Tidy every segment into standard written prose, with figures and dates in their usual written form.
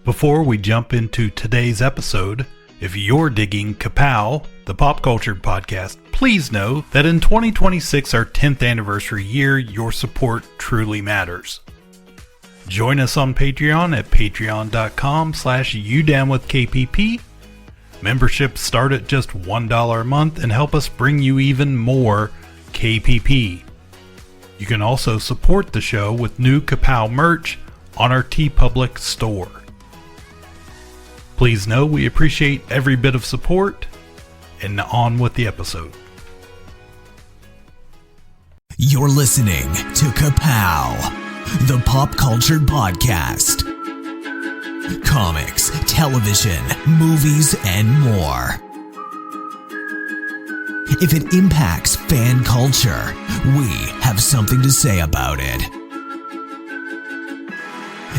Before we jump into today's episode, if you're digging Ka-Pow, the pop culture podcast, please know that in 2026, our 10th anniversary year, your support truly matters. Join us on Patreon at patreon.com/udownwithkpp. Memberships start at just $1 a month and help us bring you even more KPP. You can also support the show with new Ka-Pow merch on our TeePublic store. Please know we appreciate every bit of support, and on with the episode. You're listening to Ka-Pow, the pop culture podcast. Comics, television, movies, and more. If it impacts fan culture, we have something to say about it.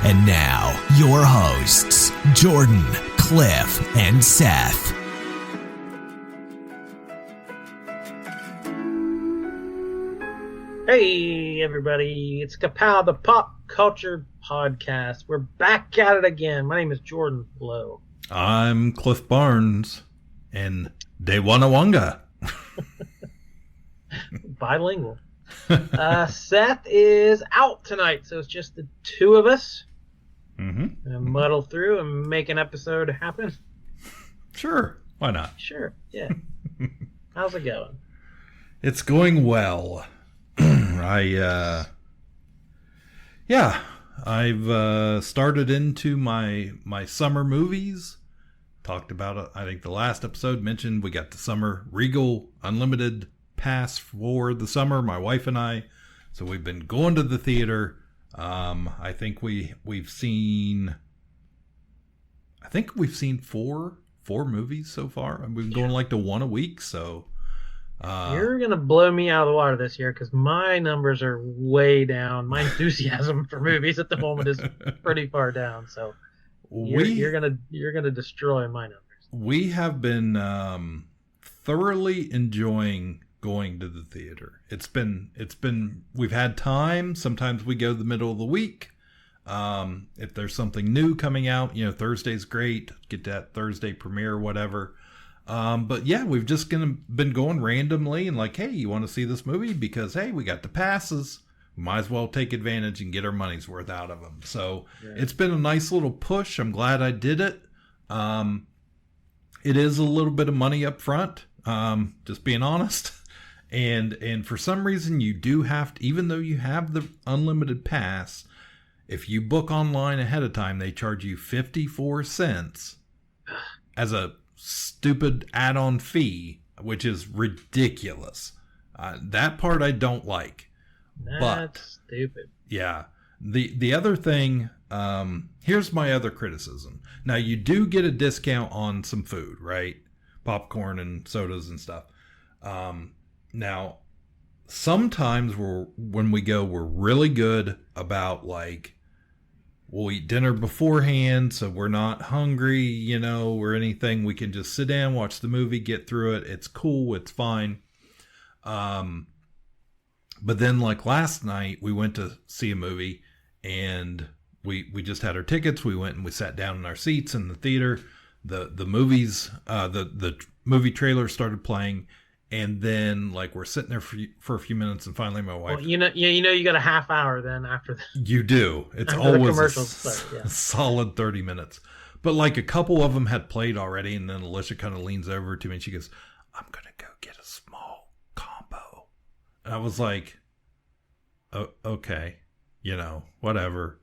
And now, your hosts, Jordan, Cliff, and Seth. Hey, everybody. It's Ka-Pow, the pop culture podcast. We're back at it again. My name is Jordan Lowe. I'm Cliff Barnes, and Dewanawanga. Bilingual. Seth is out tonight, so it's just the two of us. And muddle through and make an episode happen. Sure, why not? Sure, yeah. How's it going? It's going well. I've started into my summer movies. Talked about it. I think the last episode mentioned we got the summer Regal Unlimited pass for the summer, my wife and I. So we've been going to the theater. I think we've seen four movies so far. And we've been going like to one a week. So you're gonna blow me out of the water this year because my numbers are way down. My enthusiasm for movies at the moment is pretty far down. So you're gonna destroy my numbers. We have been thoroughly enjoying going to the theater. It's been we've had time. Sometimes we go the middle of the week. If there's something new coming out, Thursday's great. Get that Thursday premiere or whatever. But yeah, we've just been going randomly and like, hey, you want to see this movie? Because hey, we got the passes. We might as well take advantage and get our money's worth out of them. So It's been a nice little push. I'm glad I did it. It is a little bit of money up front. Just being honest. And for some reason you do have to, even though you have the unlimited pass, if you book online ahead of time, they charge you 54 cents as a stupid add-on fee, which is ridiculous. That part I don't like. That's stupid. Yeah. The other thing, here's my other criticism. Now you do get a discount on some food, right? Popcorn and sodas and stuff. Now, sometimes when we go, we're really good about like, we'll eat dinner beforehand, so we're not hungry, or anything. We can just sit down, watch the movie, get through it. It's cool. It's fine. But then like last night, we went to see a movie and we just had our tickets. We went and we sat down in our seats in the theater. The movies, the movie trailer started playing. And then, like, we're sitting there for a few minutes, and finally, my wife. Well, you got a half hour then after that. You do. It's after always the commercials start, yeah. A solid 30 minutes. But like a couple of them had played already, and then Alicia kind of leans over to me and she goes, "I'm gonna go get a small combo." And I was like, "Oh, okay, whatever."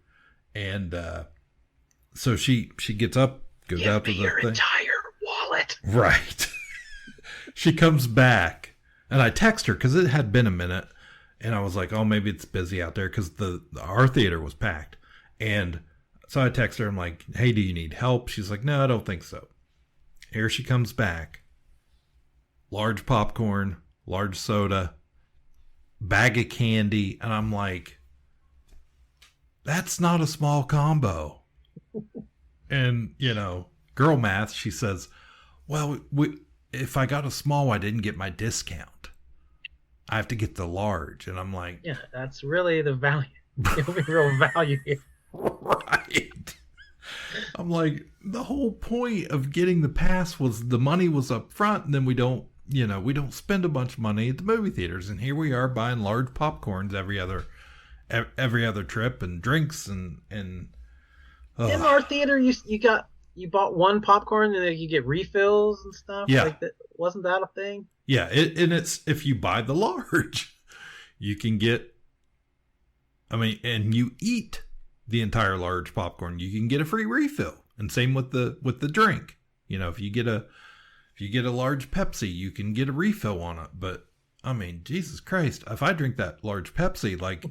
And so she gets up, goes out to the your thing. Entire wallet. Right. She comes back and I text her because it had been a minute and I was like, oh, maybe it's busy out there because our theater was packed. And so I text her. I'm like, hey, do you need help? She's like, no, I don't think so. Here she comes back. Large popcorn, large soda, bag of candy. And I'm like, that's not a small combo. And, girl math, she says, well, if I got a small, I didn't get my discount. I have to get the large. And I'm like, yeah, that's really the value. The real value here. Right. I'm like, the whole point of getting the pass was the money was up front, and then we don't spend a bunch of money at the movie theaters, and here we are buying large popcorns every other trip, and drinks and in our theater you bought one popcorn and then you get refills and stuff. Yeah, like that. Wasn't that a thing? Yeah, and it's if you buy the large, you can get. I mean, and you eat the entire large popcorn, you can get a free refill, and same with the drink. If you get a large Pepsi, you can get a refill on it. But I mean, Jesus Christ, if I drink that large Pepsi, like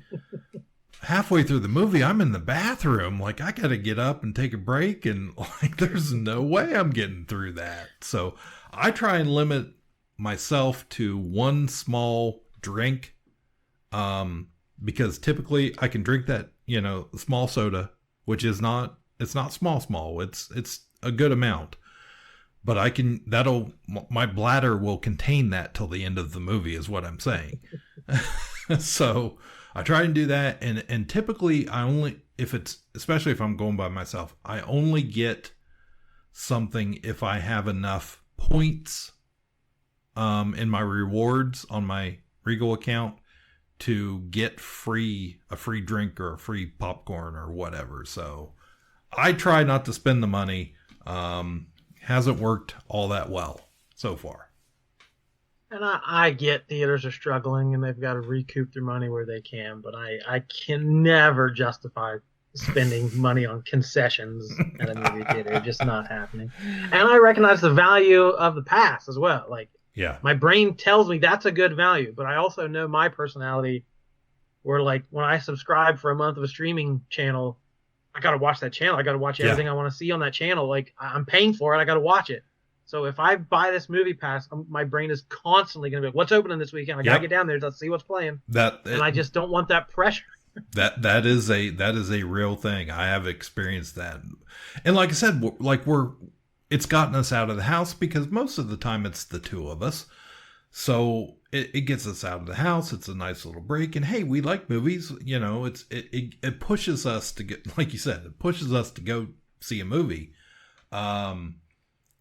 halfway through the movie, I'm in the bathroom. Like, I got to get up and take a break, and like, there's no way I'm getting through that. So I try and limit myself to one small drink, because typically I can drink that, small soda, which is it's not small. It's a good amount, but my bladder will contain that till the end of the movie is what I'm saying. So I try and do that. And typically especially if I'm going by myself, I only get something if I have enough points, in my rewards on my Regal account to get a free drink or a free popcorn or whatever. So I try not to spend the money. Hasn't worked all that well so far. And I get theaters are struggling and they've got to recoup their money where they can, but I can never justify spending money on concessions at a movie theater. Just not happening. And I recognize the value of the pass as well. Like, yeah, my brain tells me that's a good value, but I also know my personality where, like, when I subscribe for a month of a streaming channel, I got to watch that channel. I got to watch everything I want to see on that channel. Like, I'm paying for it. I got to watch it. So if I buy this movie pass, my brain is constantly going to be like, what's opening this weekend? I got to get down there to see what's playing. And I just don't want that pressure. That is a real thing. I have experienced that. And like I said, it's gotten us out of the house because most of the time it's the two of us. So it gets us out of the house. It's a nice little break. And hey, we like movies. It pushes us to get, like you said, it pushes us to go see a movie,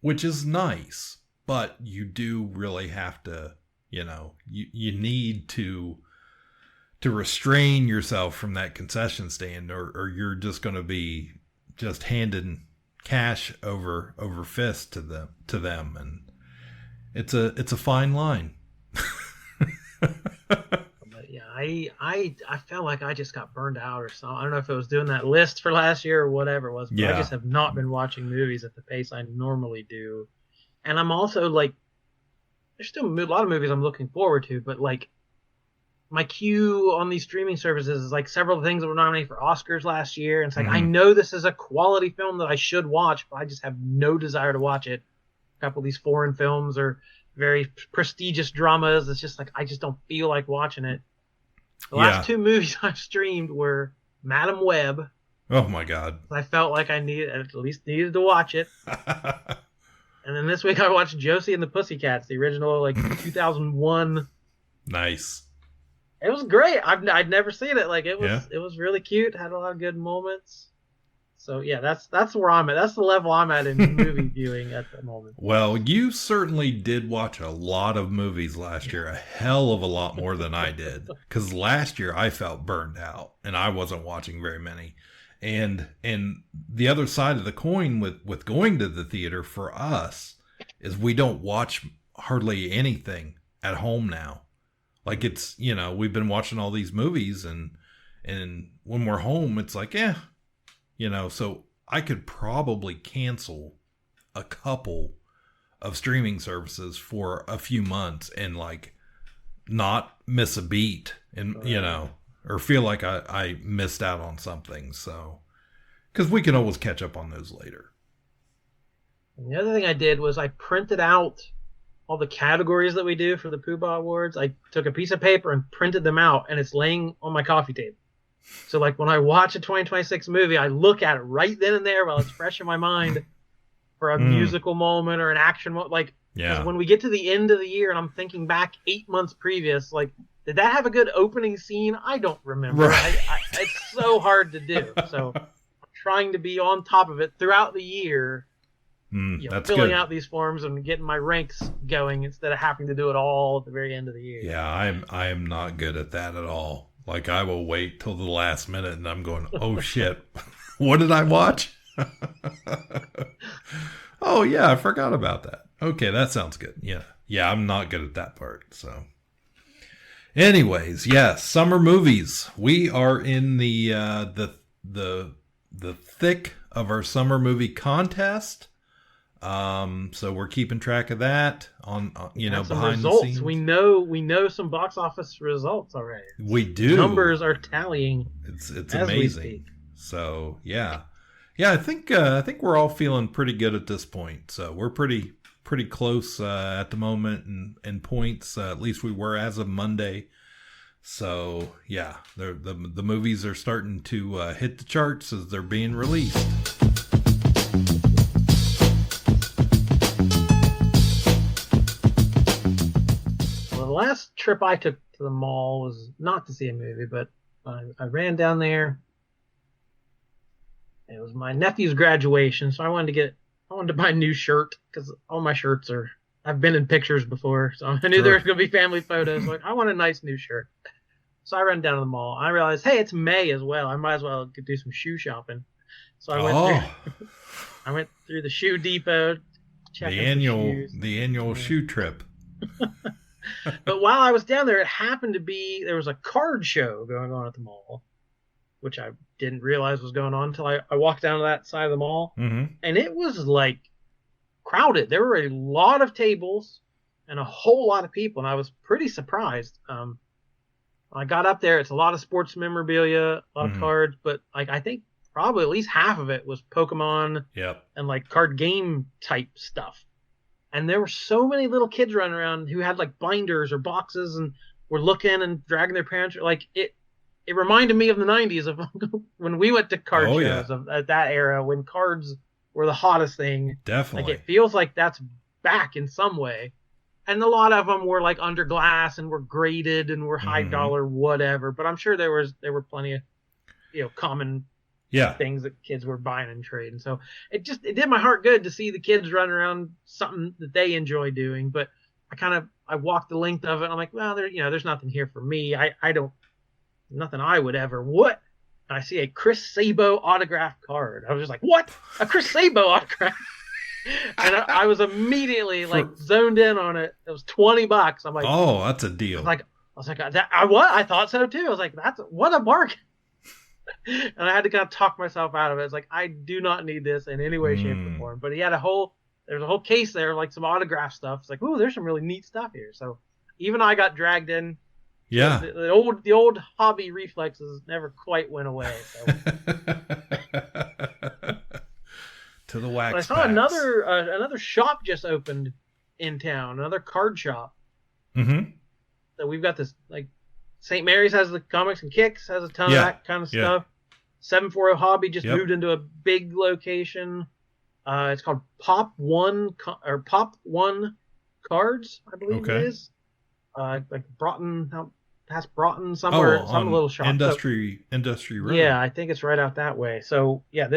which is nice. But you do really have to, you need to restrain yourself from that concession stand, or you're just going to be just handing cash over fist to them, and it's a fine line. But yeah, I felt like I just got burned out or something. I don't know if it was doing that list for last year or whatever it was, but I just have not been watching movies at the pace I normally do. And I'm also like, there's still a lot of movies I'm looking forward to, but like, my queue on these streaming services is like several things that were nominated for Oscars last year. And it's like, I know this is a quality film that I should watch, but I just have no desire to watch it. A couple of these foreign films or very prestigious dramas. It's just like, I just don't feel like watching it. The last two movies I've streamed were Madam Web. Oh my God. I felt like I at least needed to watch it. And then this week I watched Josie and the Pussycats, the original, like 2001. Nice. It was great. I'd never seen it. Like, it was really cute. Had a lot of good moments. So yeah, that's where I'm at. That's the level I'm at in movie viewing at the moment. Well, you certainly did watch a lot of movies last year, a hell of a lot more than I did. Because last year I felt burned out and I wasn't watching very many. And the other side of the coin with going to the theater for us is we don't watch hardly anything at home now. Like, it's, we've been watching all these movies and when we're home, it's like, so I could probably cancel a couple of streaming services for a few months and like not miss a beat and, or feel like I missed out on something. So, because we can always catch up on those later. And the other thing I did was I printed out all the categories that we do for the Poobah Awards. I took a piece of paper and printed them out, and it's laying on my coffee table. So like when I watch a 2026 movie, I look at it right then and there while it's fresh in my mind for a musical moment or an action moment. Like, when we get to the end of the year and I'm thinking back 8 months previous, like, did that have a good opening scene? I don't remember. Right. It's so hard to do. So trying to be on top of it throughout the year. That's filling good. out these forms and getting my ranks going instead of having to do it all at the very end of the year. Yeah, I am not good at that at all. Like, I will wait till the last minute and I'm going, oh shit, what did I watch? Oh yeah, I forgot about that. Okay, that sounds good. Yeah, I'm not good at that part. So, anyways, yes, summer movies. We are in the thick of our summer movie contest. So we're keeping track of that on behind the scenes. We know some box office results already. We do. Numbers are tallying. It's amazing. So yeah. I think we're all feeling pretty good at this point. So we're pretty close at the moment in points. At least we were as of Monday. So yeah, the movies are starting to hit the charts as they're being released. Well, the last trip I took to the mall was not to see a movie, but I ran down there. It was my nephew's graduation, so I wanted to buy a new shirt because all my shirts I've been in pictures before, so I knew there was going to be family photos. Like, I want a nice new shirt. So I ran down to the mall. I realized, hey, it's May as well. I might as well do some shoe shopping. So I went through the shoe depot. The annual shoe trip. But while I was down there, it happened to be there was a card show going on at the mall, which I didn't realize was going on until I walked down to that side of the mall. Mm-hmm. And it was like crowded. There were a lot of tables and a whole lot of people, and I was pretty surprised. I got up there, it's a lot of sports memorabilia, a lot of cards, but like I think probably at least half of it was Pokemon and like card game type stuff. And there were so many little kids running around who had like binders or boxes and were looking and dragging their parents. Like it reminded me of the 90s of when we went to card shows at that era when cards were the hottest thing. Definitely. Like it feels like that's back in some way. And a lot of them were like under glass and were graded and were high dollar whatever. But I'm sure there were plenty of common things that kids were buying and trading. So it did my heart good to see the kids running around something that they enjoy doing. But I walked the length of it. And I'm like, well, there's nothing here for me. Nothing I would ever. What? And I see a Chris Sabo autographed card. I was just like, what? A Chris Sabo autograph? And I was immediately like zoned in on it. It was $20. I'm like, oh, that's a deal. I was like, I thought so too. I was like, what a bargain. And I had to kind of talk myself out of it. It's like, I do not need this in any way, shape, or form. But he had there's a whole case there, like some autograph stuff. It's like, ooh, there's some really neat stuff here. So even I got dragged in. Yeah. The old hobby reflexes never quite went away. So. To the wax. But I saw another shop just opened in town, another card shop. Mm-hmm. So we've got this, like, St. Mary's has the comics and kicks, has a ton of that kind of stuff. 740 Hobby just moved into a big location. It's called Pop One Cards, I believe it is. Like Broughton, past Broughton somewhere, some little shop. Industry Road. Yeah, I think it's right out that way. So yeah,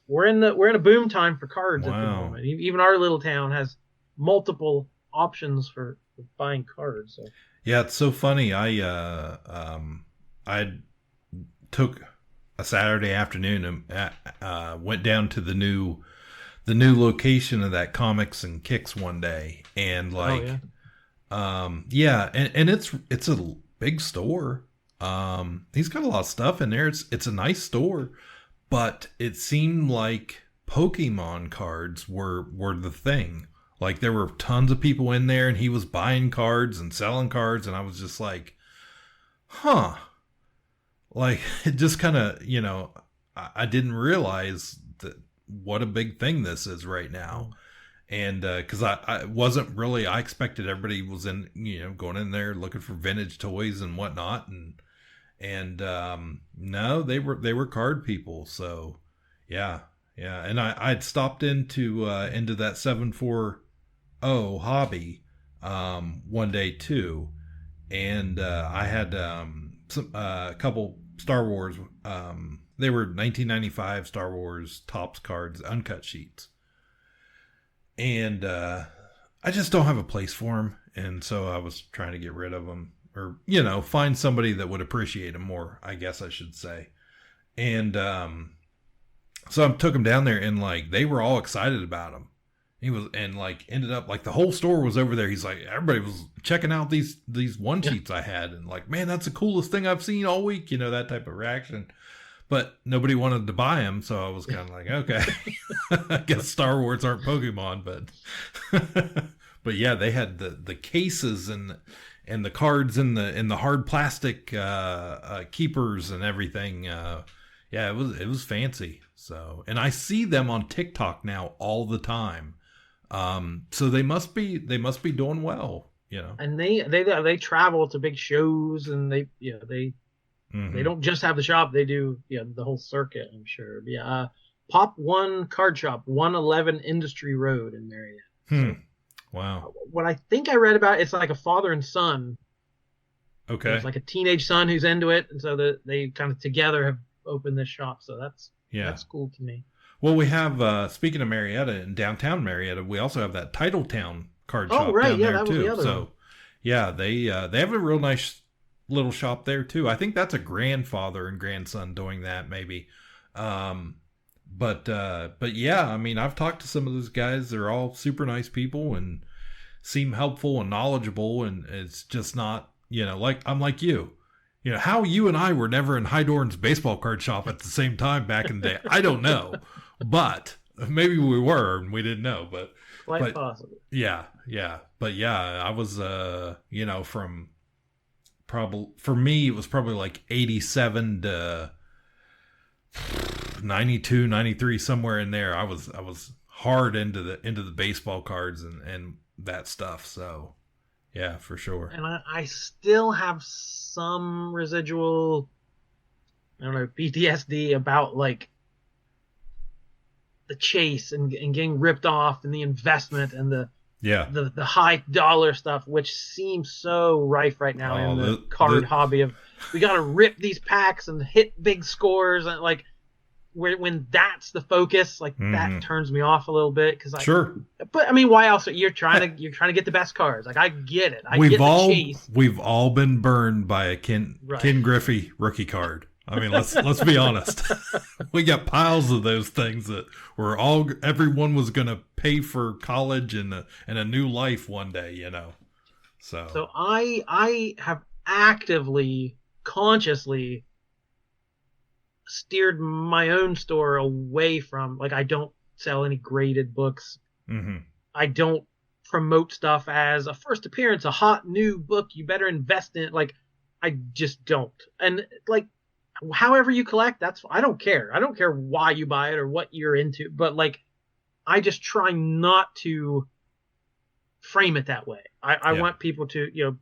we're in a boom time for cards at the moment. Even our little town has multiple options for buying cards. So. Yeah, it's so funny. I took a Saturday afternoon and went down to the new location of that Comics and Kicks one day, and like, and it's a big store. He's got a lot of stuff in there. It's a nice store, but it seemed like Pokemon cards were the thing. Like there were tons of people in there, and he was buying cards and selling cards, and I was just like, huh. Like it just kind of, I didn't realize that what a big thing this is right now. And because I wasn't really, I expected everybody was in, going in there looking for vintage toys and whatnot, and no, they were card people. So yeah, and I'd stopped into that 740 hobby one day too, and I had a couple Star Wars They were 1995 Star Wars Topps cards, uncut sheets. And I just don't have a place for them. And so I was trying to get rid of them. Or, find somebody that would appreciate them more, I guess I should say. And so I took them down there, and, like, they were all excited about them. Ended up, like, the whole store was over there. He's like, everybody was checking out these one sheets I had. And, like, man, that's the coolest thing I've seen all week. That type of reaction. But nobody wanted to buy them, so I was kind of like, okay, I guess Star Wars aren't Pokemon, but yeah, they had the cases and the cards in the hard plastic keepers and everything. Yeah, it was fancy. So, and I see them on TikTok now all the time. So they must be doing well, And they travel to big shows, and they They don't just have the shop; they do the whole circuit. I'm sure. But yeah, Pop One Card Shop, 111 Industry Road in Marietta. So, wow. What I think I read about, it's like a father and son. Okay. It's like a teenage son who's into it, and so they kind of together have opened this shop. So that's cool to me. Well, we have speaking of Marietta, in downtown Marietta, we also have that Titletown card shop down there that too. Was the other so one. Yeah, they have a real nice little shop there too. I think that's a grandfather and grandson doing that maybe. But yeah, I mean, I've talked to some of those guys. They're all super nice people and seem helpful and knowledgeable. And it's just not, like I'm like you, how you and I were never in Hydorn's baseball card shop at the same time back in the day. I don't know, but maybe we were and we didn't know, but quite possible. Yeah. But yeah, I was, from probably, for me, it was probably like 87 to 92, 93, somewhere in there. I was hard into the baseball cards and that stuff. So yeah, for sure. And I still have some residual, I don't know, PTSD about like the chase and getting ripped off and the investment and the high dollar stuff, which seems so rife right now in the card hobby of we got to rip these packs and hit big scores, and like when that's the focus, like that turns me off a little bit because sure. But I mean, why else? You're trying to get the best cards. Like I get it. We've all been burned by a Ken Griffey rookie card. I mean, let's be honest. We got piles of those things that everyone was going to pay for college and a new life one day, So I have actively, consciously steered my own store away from, like, I don't sell any graded books. Mm-hmm. I don't promote stuff as a first appearance, a hot new book you better invest in. Like, I just don't. And like, however you collect, I don't care. I don't care why you buy it or what you're into, but like, I just try not to frame it that way. I want people to,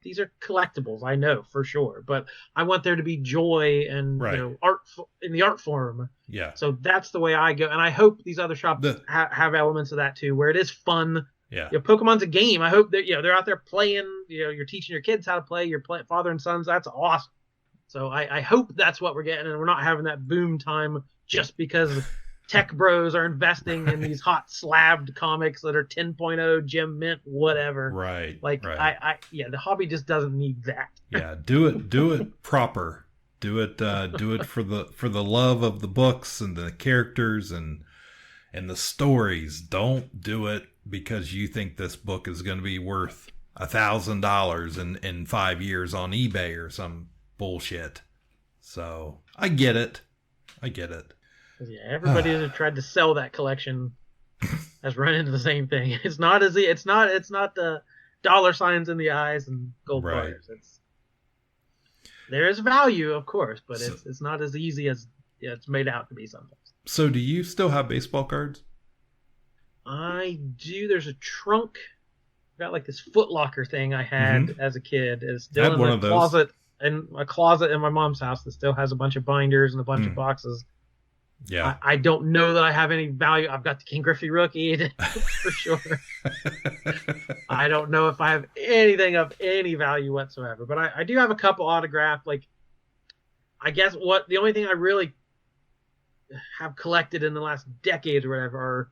these are collectibles, I know for sure, but I want there to be joy and art in the art form. Yeah. So that's the way I go, and I hope these other shops have elements of that too, where it is fun. Yeah. Pokemon's a game. I hope that they're out there playing. You're teaching your kids how to play. You're playing father and sons. That's awesome. So I hope that's what we're getting, and we're not having that boom time just because tech bros are investing in these hot slabbed comics that are 10.0 gem mint, whatever. Right. Like the hobby just doesn't need that. Yeah. Do it proper. Do it for the love of the books and the characters and the stories. Don't do it because you think this book is going to be worth $1,000 in 5 years on eBay or some bullshit. So I get it. Yeah, everybody who's tried to sell that collection has run into the same thing. It's not the dollar signs in the eyes and gold bars. There is value, of course, but it's not as easy as it's made out to be sometimes. So do you still have baseball cards? I do. There's a trunk. Got like this Foot Locker thing I had as a kid. It's still in my closet. In a closet in my mom's house that still has a bunch of binders and a bunch of boxes. Yeah. I don't know that I have any value. I've got the King Griffey rookie for sure. I don't know if I have anything of any value whatsoever, but I do have a couple autographed. Like I guess the only thing I really have collected in the last decade or whatever are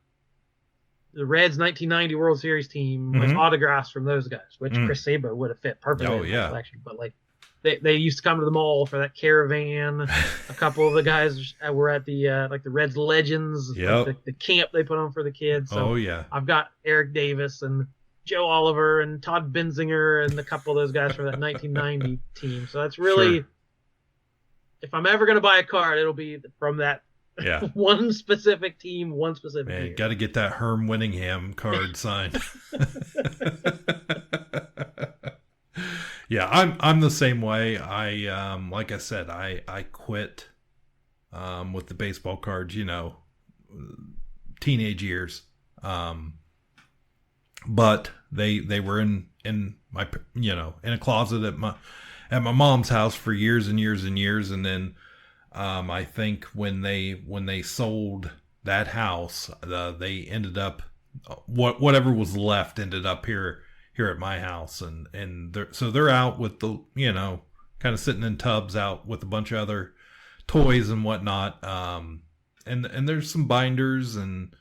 the Reds 1990 World Series team, like autographs from those guys, which Chris Sabo would have fit perfectly in my collection. But like they used to come to the mall for that caravan. A couple of the guys were at the like the Reds Legends, like the camp they put on for the kids. So I've got Eric Davis and Joe Oliver and Todd Benzinger and a couple of those guys from that 1990 team. So that's really, if I'm ever going to buy a card, it'll be from that one specific team, one specific year. Got to get that Herm Winningham card signed. Yeah, I'm the same way. I like I said, I quit with the baseball cards, teenage years. But they were in my in a closet at my mom's house for years and years and years, and then I think when they sold that house, they ended up whatever was left ended up here at my house, and they're out with the kind of sitting in tubs out with a bunch of other toys and whatnot, and there's some binders, and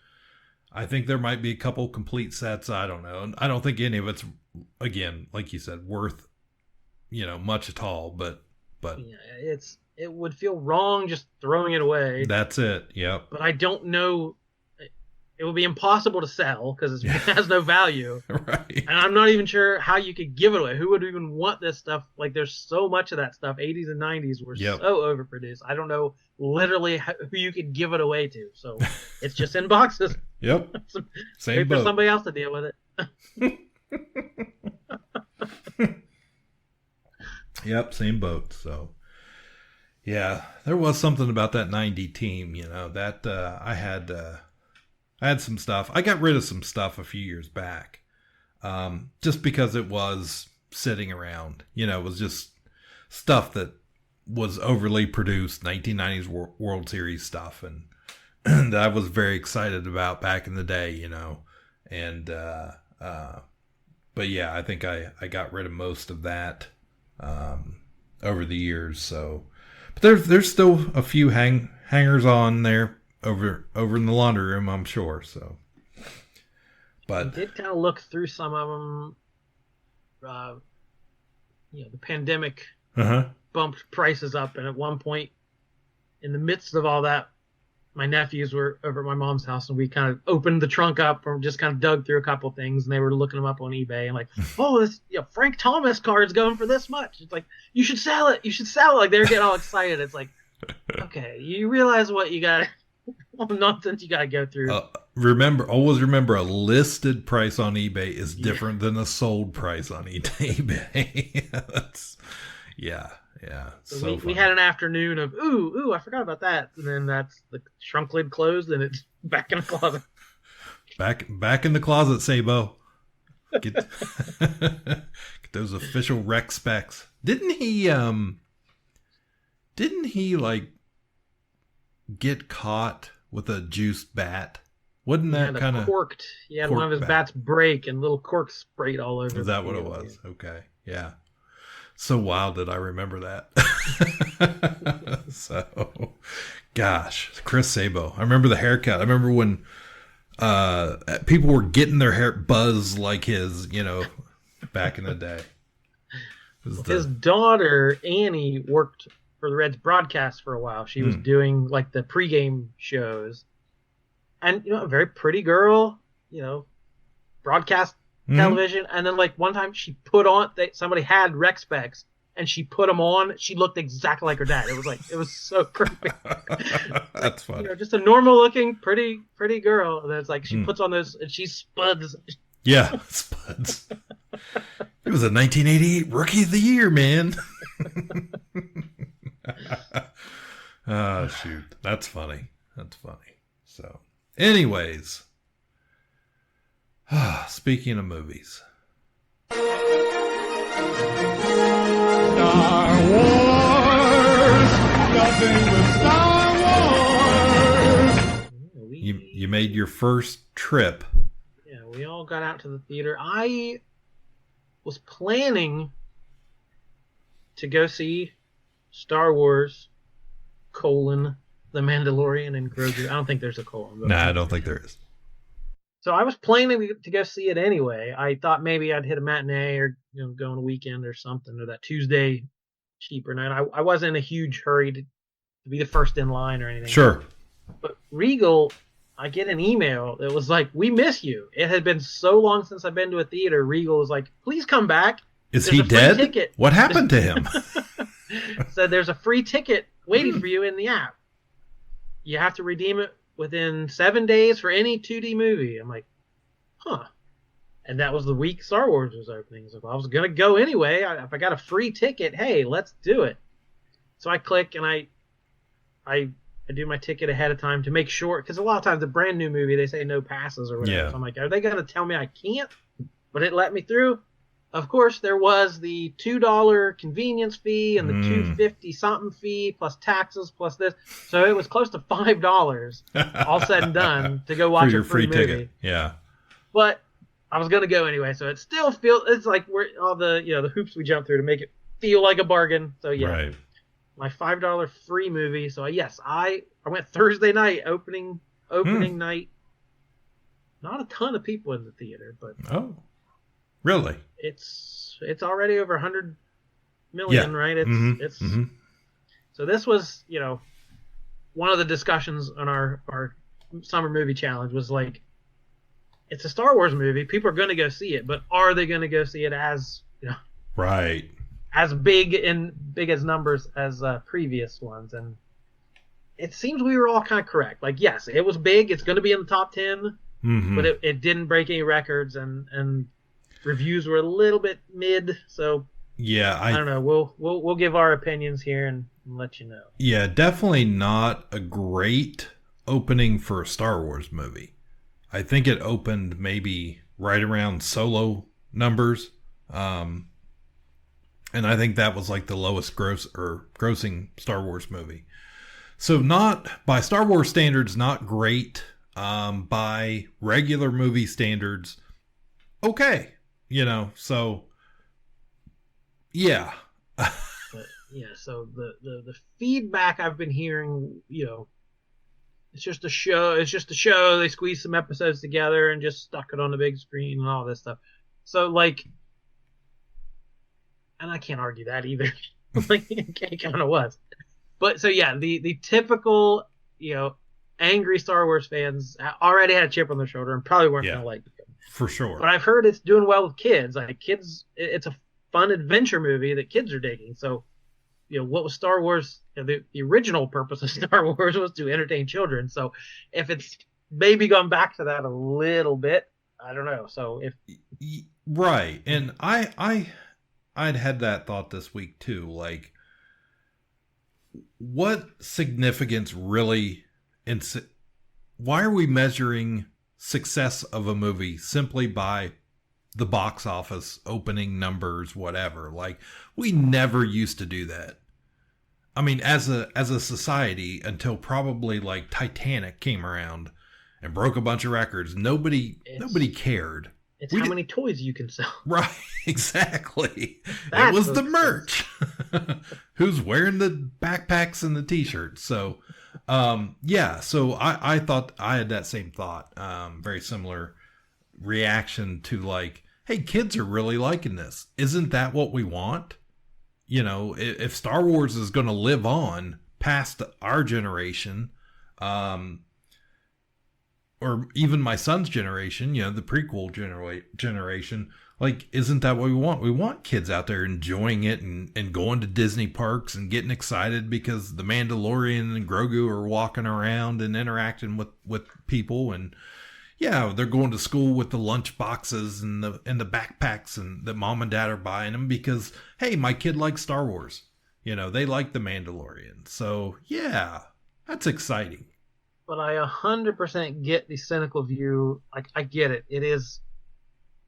I think there might be a couple complete sets. I don't know. And I don't think any of it's, again, like you said, worth, much at all. But yeah, it would feel wrong just throwing it away. That's it. Yep. But I don't know. It would be impossible to sell because it has no value. Right. And I'm not even sure how you could give it away. Who would even want this stuff? Like, there's so much of that stuff. 80s and 90s were so overproduced. I don't know literally who you could give it away to. So it's just in boxes. Yep. Same Wait boat. for somebody else to deal with it. Yep, same boat. So, yeah, there was something about that 90 team, that I had some stuff. I got rid of some stuff a few years back, just because it was sitting around. It was just stuff that was overly produced, 1990s World Series stuff, and that I was very excited about back in the day, and but yeah, I think I got rid of most of that over the years. So, but there's still a few hangers on there over in the laundry room, I'm sure. So, but I did kind of look through some of them. The pandemic bumped prices up, and at one point, in the midst of all that, my nephews were over at my mom's house, and we kind of opened the trunk up and just kind of dug through a couple things, and they were looking them up on eBay and like, oh, this Frank Thomas card's going for this much. It's like, you should sell it. Like, they're getting all excited. It's like, okay, you realize what you got, all the nonsense you got to go through. Always remember, a listed price on eBay is different than a sold price on eBay. Yeah. So we had an afternoon of ooh, I forgot about that, and then that's the trunk lid closed, and it's back in the closet. Back in the closet, Sabo. Get those official rec specs. Didn't he like get caught with a juiced bat? Wasn't that kind of corked? He had one of his bats break and little corks sprayed all over. Is that what it was? Okay, yeah. So wild that I remember that. So, gosh, Chris Sabo. I remember the haircut. I remember when people were getting their hair buzzed like his, back in the day. His daughter, Annie, worked for the Reds broadcast for a while. She was doing like the pregame shows. And, a very pretty girl, broadcast television. And then like one time she put on, somebody had rec specs and she put them on. She looked exactly like her dad. It was so creepy. That's funny. Just a normal looking, pretty girl. And then it's like she puts on those and she spuds. Yeah, spuds. It was a 1988 Rookie of the Year, man. Oh, shoot. That's funny. So, anyways. Speaking of movies. Star Wars! Nothing but Star Wars! You made your first trip. Yeah, we all got out to the theater. I was planning to go see Star Wars colon The Mandalorian and Grogu. I don't think there's a colon. No, I don't think there is. So I was planning to go see it anyway. I thought maybe I'd hit a matinee or go on a weekend or something, or that Tuesday cheaper night. I wasn't in a huge hurry to be the first in line or anything. Sure. But Regal, I get an email that was like, "We miss you." It had been so long since I've been to a theater. Regal was like, "Please come back. Is he dead? Ticket." What happened to him? Said there's a free ticket waiting for you in the app. You have to redeem it within 7 days for any 2D movie. I'm like, huh. And that was the week Star Wars was opening. So I was going to go anyway. If I got a free ticket, hey, let's do it. So I click and I do my ticket ahead of time to make sure. Because a lot of times a brand new movie, they say no passes or whatever. Yeah. So I'm like, are they going to tell me I can't? But it let me through. Of course, there was the $2 convenience fee and the $2.50 something fee plus taxes plus this, so it was close to $5, all said and done, to go watch a free movie. Ticket. Yeah, but I was gonna go anyway, so it still feels it's like we're all the the hoops we jump through to make it feel like a bargain. So yeah, right. My $5 free movie. So yes, I went Thursday night opening night. Not a ton of people in the theater, but oh. Really? It's already over 100 million, right? It's So this was, one of the discussions on our summer movie challenge was like, it's a Star Wars movie. People are going to go see it, but are they going to go see it as, right, as big as numbers as previous ones? And it seems we were all kind of correct. Like, yes, it was big. It's going to be in the top 10, but it didn't break any records, and reviews were a little bit mid, so yeah, I don't know. We'll give our opinions here and let you know. Yeah, definitely not a great opening for a Star Wars movie. I think it opened maybe right around Solo numbers, and I think that was like the lowest grossing Star Wars movie. So not by Star Wars standards, not great. By regular movie standards, okay. So yeah. But, yeah, so the feedback I've been hearing, it's just a show. They squeezed some episodes together and just stuck it on the big screen and all this stuff. So like, and I can't argue that either. Like, it kind of was. But so yeah, the typical, angry Star Wars fans already had a chip on their shoulder and probably weren't going to like it. For sure. But I've heard it's doing well with kids. Like kids, it's a fun adventure movie that kids are digging. So, what was Star Wars? The original purpose of Star Wars was to entertain children. So, if it's maybe gone back to that a little bit, I don't know. So right, and I'd had that thought this week too. Like, what significance really? Why are we measuring success of a movie simply by the box office opening numbers, whatever? Like, we never used to do that. I mean, as a society, until probably like Titanic came around and broke a bunch of records, nobody cared. It's how many toys you can sell. Right, exactly. It was the merch. Who's wearing the backpacks and the t-shirts? So yeah, so I thought I had that same thought, very similar reaction to like, hey, kids are really liking this. Isn't that what we want? If Star Wars is going to live on past our generation, or even my son's generation, the prequel generation, like, isn't that what we want? We want kids out there enjoying it and going to Disney parks and getting excited because the Mandalorian and Grogu are walking around and interacting with people. And yeah, they're going to school with the lunch boxes and the backpacks and that mom and dad are buying them because, hey, my kid likes Star Wars. They like the Mandalorian. So yeah, that's exciting. But I 100% get the cynical view. Like, I get it. It is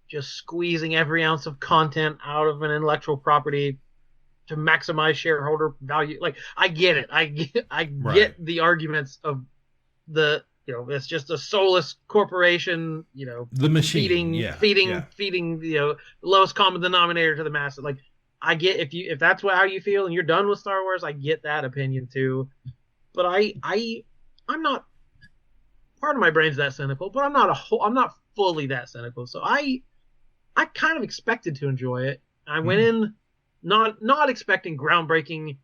just squeezing every ounce of content out of an intellectual property to maximize shareholder value. Like, I get it. I get the arguments of the, it's just a soulless corporation, the machine feeding, lowest common denominator to the masses. Like, I get if that's how you feel and you're done with Star Wars, I get that opinion too. but I'm not. Part of my brain's that cynical, but I'm not fully that cynical. So I kind of expected to enjoy it. I went in not expecting groundbreaking.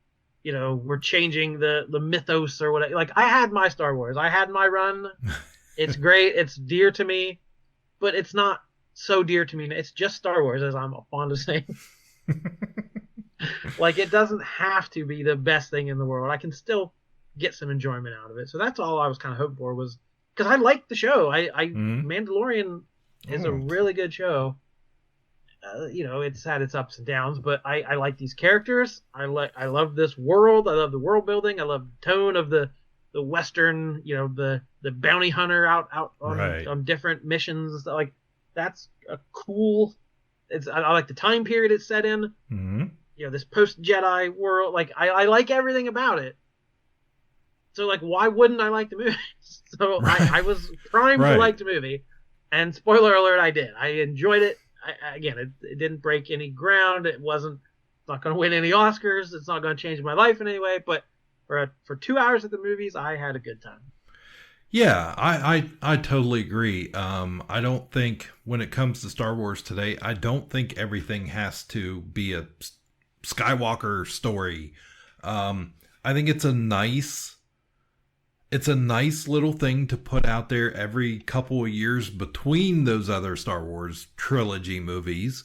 We're changing the mythos or whatever. Like, I had my Star Wars. I had my run. It's great. It's dear to me, but it's not so dear to me. It's just Star Wars, as I'm fond of saying. Like, it doesn't have to be the best thing in the world. I can still get some enjoyment out of it. So that's all I was kind of hoping for, was because I liked the show. Mandalorian is a really good show. It's had its ups and downs, but I like these characters. I love this world. I love the world building. I love the tone of the Western, the bounty hunter out on different missions and stuff. Like, that's a cool. I like the time period it's set in. Mm-hmm. This post Jedi world. Like, I like everything about it. So, like, why wouldn't I like the movie? So I was primed to like the movie, and spoiler alert, I did. I enjoyed it. It didn't break any ground. It's not going to win any Oscars. It's not going to change my life in any way. But for 2 hours at the movies, I had a good time. Yeah, I totally agree. I don't think, when it comes to Star Wars today, I don't think everything has to be a Skywalker story. I think it's a nice little thing to put out there every couple of years between those other Star Wars trilogy movies.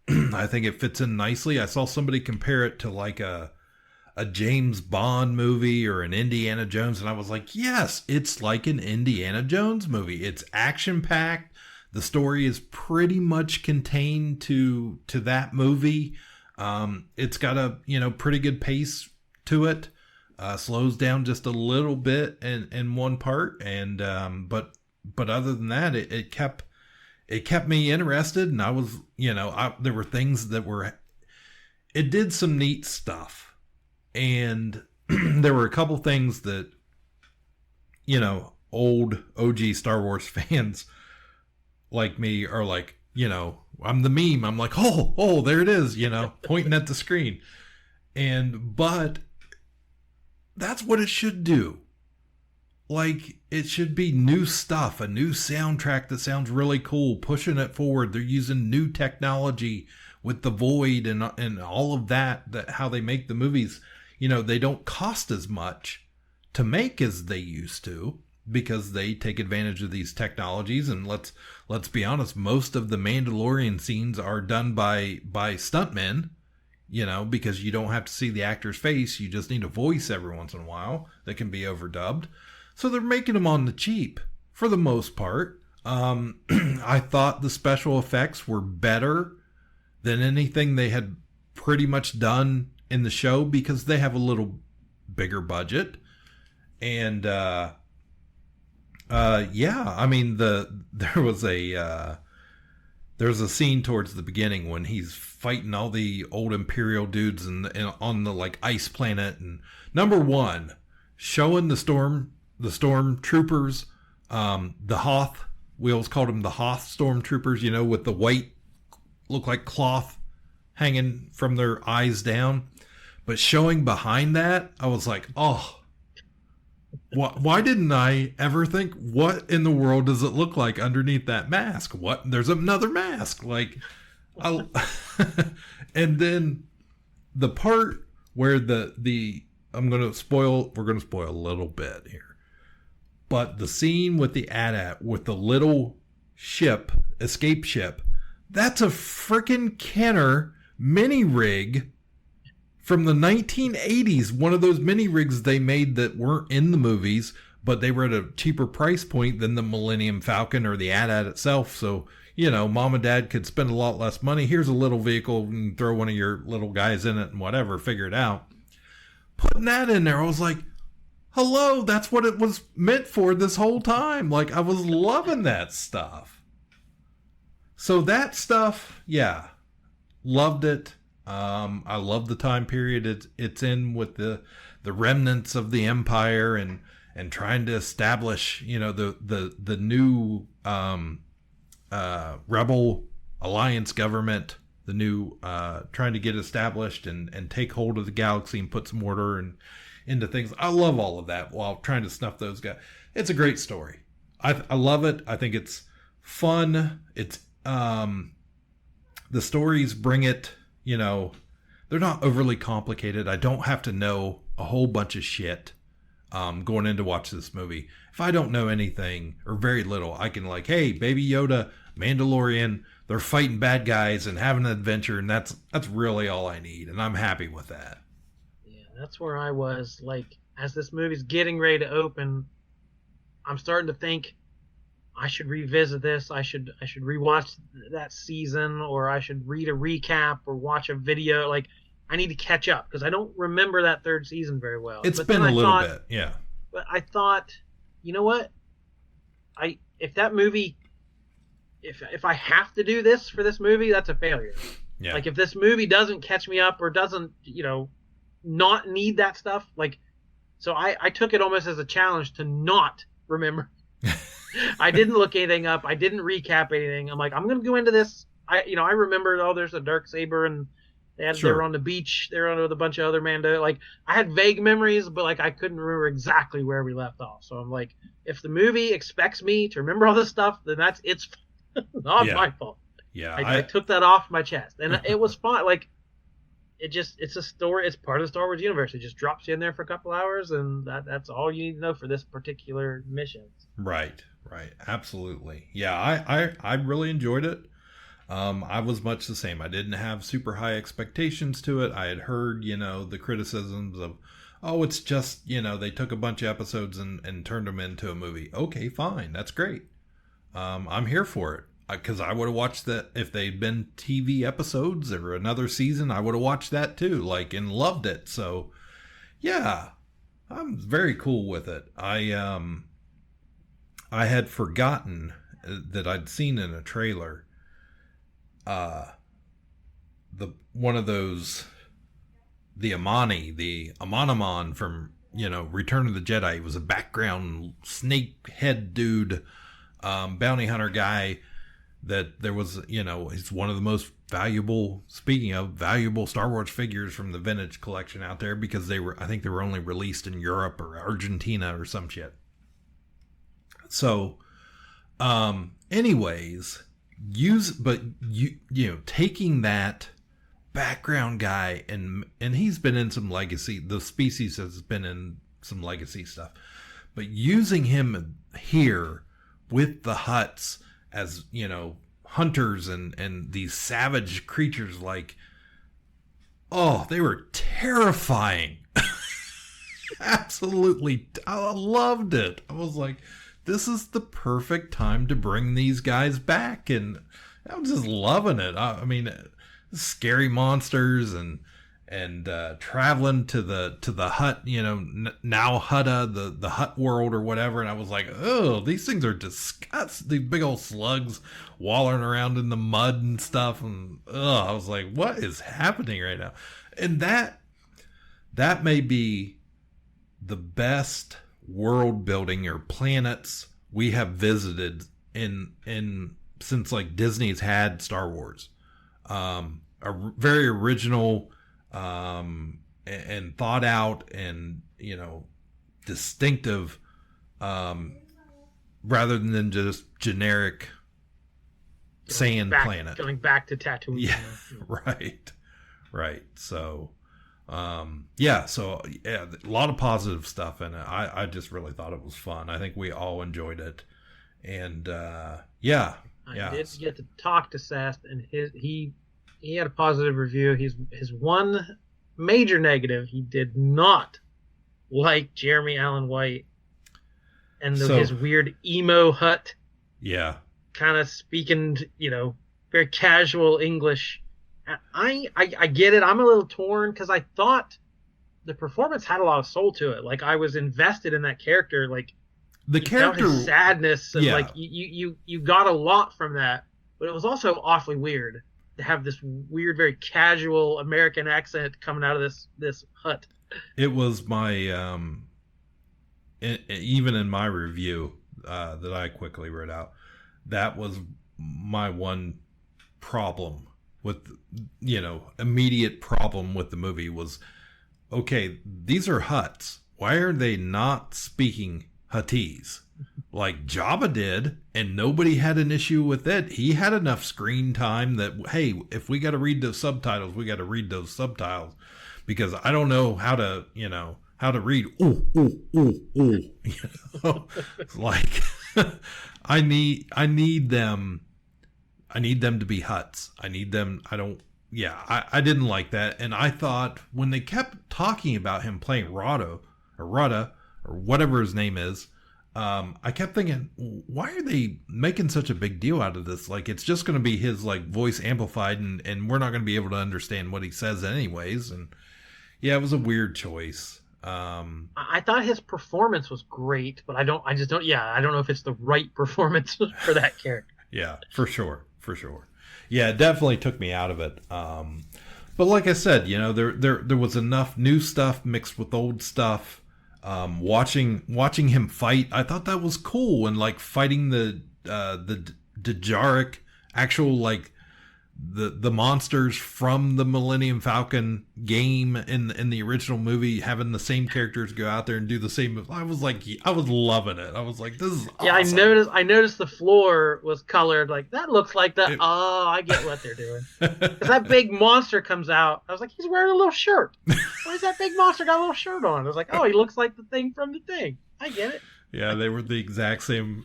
I think it fits in nicely. I saw somebody compare it to like a James Bond movie or an Indiana Jones, and I was like, yes, it's like an Indiana Jones movie. It's action-packed. The story is pretty much contained to that movie. It's got a pretty good pace to it. Slows down just a little bit in one part, and but other than that, it kept me interested, and I was there were things that it did some neat stuff, and there were a couple things that old OG Star Wars fans like me are like, I'm the meme. I'm like, oh, there it is, pointing at the screen, but that's what it should do. Like, it should be new stuff, a new soundtrack that sounds really cool, pushing it forward. They're using new technology with the void and all of that how they make the movies. They don't cost as much to make as they used to, because they take advantage of these technologies. And let's be honest, most of the Mandalorian scenes are done by stuntmen. Because you don't have to see the actor's face. You just need a voice every once in a while that can be overdubbed. So they're making them on the cheap for the most part. I thought the special effects were better than anything they had pretty much done in the show, because they have a little bigger budget. And there's a scene towards the beginning when he's fighting all the old Imperial dudes and on the like ice planet. And number one, showing the stormtroopers, the Hoth. We always called them the Hoth stormtroopers. With the white, look like cloth hanging from their eyes down. But showing behind that, I was like, oh. Why didn't I ever think, what in the world does it look like underneath that mask? What? There's another mask. Like, and then the part where we're going to spoil a little bit here, but the scene with the AT-AT with the little escape ship, that's a freaking Kenner mini rig from the 1980s, one of those mini rigs they made that weren't in the movies, but they were at a cheaper price point than the Millennium Falcon or the AT-AT itself. So, mom and dad could spend a lot less money. Here's a little vehicle, and throw one of your little guys in it and whatever, figure it out. Putting that in there, I was like, hello, that's what it was meant for this whole time. Like, I was loving that stuff. So that stuff, yeah, loved it. I love the time period it's in, with the remnants of the Empire and trying to establish, the new rebel alliance government, the new trying to get established and take hold of the galaxy and put some order into things. I love all of that while trying to snuff those guys. It's a great story. I love it. I think it's fun. It's the stories bring it, you know, they're not overly complicated. I don't have to know a whole bunch of shit going in to watch this movie. If I don't know anything or very little, I can like, hey, Baby Yoda, Mandalorian, they're fighting bad guys and having an adventure, and that's really all I need, and I'm happy with that. Yeah, that's where I was. Like, as this movie's getting ready to open, I'm starting to think I should revisit this. I should rewatch that season, or I should read a recap or watch a video. Like, I need to catch up because I don't remember that third season very well. It's been a little bit, yeah. But I thought, you know what? If that movie, if I have to do this for this movie, that's a failure. Yeah. Like, if this movie doesn't catch me up or doesn't, you know, not need that stuff, like, so I took it almost as a challenge to not remember. I didn't look anything up. I didn't recap anything. I'm like, I'm going to go into this. I remember, there's a Darksaber and they were on the beach. They were on with a bunch of other Mando. Like, I had vague memories, but like I couldn't remember exactly where we left off. So I'm like, if the movie expects me to remember all this stuff, then it's not my fault. Yeah, I took that off my chest, and it was fun. Like, it's a story. It's part of the Star Wars universe. It just drops you in there for a couple hours, and that's all you need to know for this particular mission. Right. Absolutely. Yeah, I really enjoyed it. I was much the same. I didn't have super high expectations to it. I had heard, you know, the criticisms of, oh, it's just, you know, they took a bunch of episodes and turned them into a movie. Okay, fine. That's great. I'm here for it. Because I would have watched that if they'd been TV episodes or another season. I would have watched that too, like, and loved it. So, yeah, I'm very cool with it. I had forgotten that I'd seen in a trailer one of those, the Amanaman from, you know, Return of the Jedi. He was a background snake head dude, bounty hunter guy. That there was, you know, he's one of the most valuable Star Wars figures from the vintage collection out there, because I think they were only released in Europe or Argentina or some shit. So, anyways, taking that background guy and he's been in some legacy, the species has been in some legacy stuff, but using him here with the Hutts as, you know, hunters and these savage creatures, like, oh, they were terrifying. Absolutely. I loved it. I was like, this is the perfect time to bring these guys back, and I'm just loving it. I mean, scary monsters and traveling to the hut, you know, now Hutta, the hut world or whatever. And I was like, oh, these things are disgusting. These big old slugs wallowing around in the mud and stuff. And I was like, what is happening right now? And that may be the best world building or planets we have visited in since like Disney's had Star Wars. A very original, and thought out and, you know, distinctive, rather than just generic sand planet. Going back to Tatooine. Yeah, right. So, a lot of positive stuff in it. I just really thought it was fun. I think we all enjoyed it. And, I did get to talk to Seth, and he had a positive review. His one major negative, he did not like Jeremy Allen White and his weird emo Hutt. Yeah. Kind of speaking, you know, very casual English. I get it. I'm a little torn because I thought the performance had a lot of soul to it. Like, I was invested in that character. Like, the character, his sadness, and like you got a lot from that. But it was also awfully weird to have this weird, very casual American accent coming out of this hut. It was my even in my review that I quickly wrote out, that was my one problem with, you know, immediate problem with the movie was okay, these are Hutts. Why are they not speaking Huttese? Like Jabba did, and nobody had an issue with it. He had enough screen time that, hey, if we got to read those subtitles, we got to read those subtitles, because I don't know how to, how to read. Ooh, ooh, ooh, ooh. Like I need them. I need them to be Hutts. I need them. I didn't like that. And I thought when they kept talking about him playing Rada or whatever his name is, I kept thinking, why are they making such a big deal out of this? Like, it's just going to be his like voice amplified, and we're not going to be able to understand what he says anyways. And yeah, it was a weird choice. I thought his performance was great, but I don't know if it's the right performance for that character. Yeah, for sure. Yeah, it definitely took me out of it. But like I said, there was enough new stuff mixed with old stuff. Watching him fight, I thought that was cool, and like fighting the Djarik, actual like the monsters from the Millennium Falcon game in the original movie, having the same characters go out there and do the same. I was loving it. I was like, this is awesome. Yeah, I noticed the floor was colored like that. Looks like I get what they're doing. Because that big monster comes out, I was like, he's wearing a little shirt. Why does that big monster got a little shirt on? I was like, oh, he looks like the thing from the thing. I get it. Yeah, they were the exact same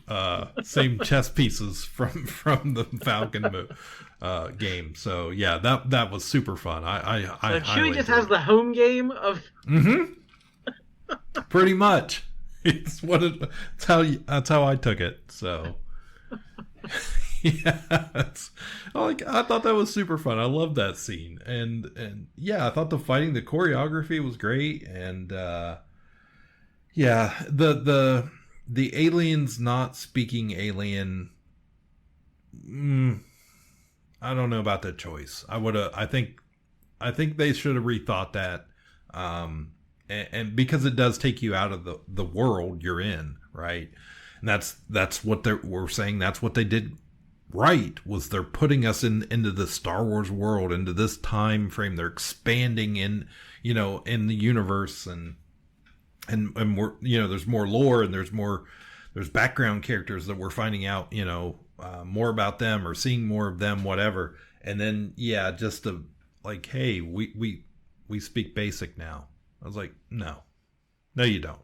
chess pieces from the Falcon game. So yeah, that was super fun. I Chewie just has the home game of. Pretty much. That's how I took it. So yeah, I thought that was super fun. I loved that scene, and yeah, I thought the choreography was great, and yeah, the aliens not speaking alien. I don't know about that choice. I think they should have rethought that. And because it does take you out of the world you're in, right? And that's what we're saying. That's what they did right, was they're putting us into the Star Wars world, into this time frame. They're expanding in the universe, and we're, there's more lore, and there's background characters that we're finding out, more about them, or seeing more of them, whatever. And then, yeah, just to like, hey, we speak basic now. I was like, no, you don't.